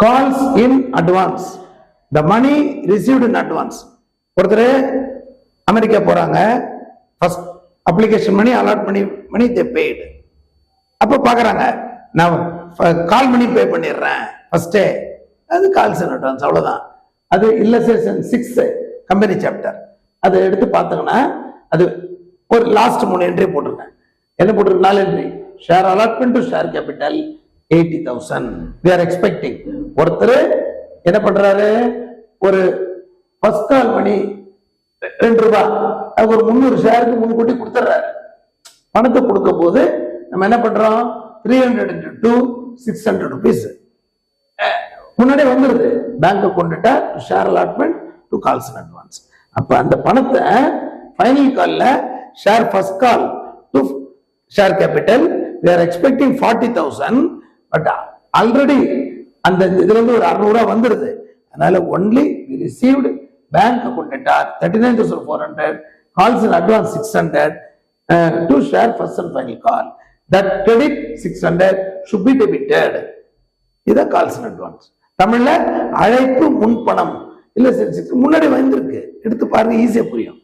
Calls in advance, the money received in advance. ஒருத்தர் அமெரிக்கா போறாங்க, first application money allot money they paid. அப்ப பாக்குறாங்க நான் கால் மணி பே பண்ணிடுறேன் ஃபர்ஸ்டே, அது கால்ஸ் இன் அட்வான்ஸ், அவ்வளவுதான். அது இல்லஸ்ட்ரேஷன் 6 கம்பெனி சாப்டர், அதை எடுத்து பார்த்தோங்கன்னா அது ஒரு லாஸ்ட் 3 என்ட்ரி போட்டிருக்கேன். என்ன போட்டிருக்கு? 4 entry. Share allotment to share capital 80,000 we are expecting. ஒருத்தர் என்ன பண்றாரு, ஒரு ஃபர்ஸ்ட் கால் மணி 2 ரூபாய், அது ஒரு 300 ஷேருக்கு முன்கூட்டி கொடுத்துட்றாரு. பணத்தை கொடுக்கும் போது நம்ம என்ன பண்றோம், 300 into 2 600 rupees முன்னாடி வந்துருது. பேங்க் கொண்டுட்டா share allotment to calls in advance. அப்ப அந்த பணத்தை ஃபைனல் கால்ல share first call to share capital we are expecting 40,000, but already அந்த இதுல இருந்து ஒரு 600 ரூபாய் வந்துருது. அதனால ஒன்லி ரிசீவ்டு பேங்க் கொண்டுட்டா 39,400, calls in advance 600 to share first and final call. That credit 600 should be debited. இத கால்ஸ் இன் அட்வான்ஸ். தமிழ்ல அழைப்பு முன்பணம் இல்ல, முன்னாடி வந்திருக்கு, எடுத்து பாருங்க, ஈஸியா புரியும்.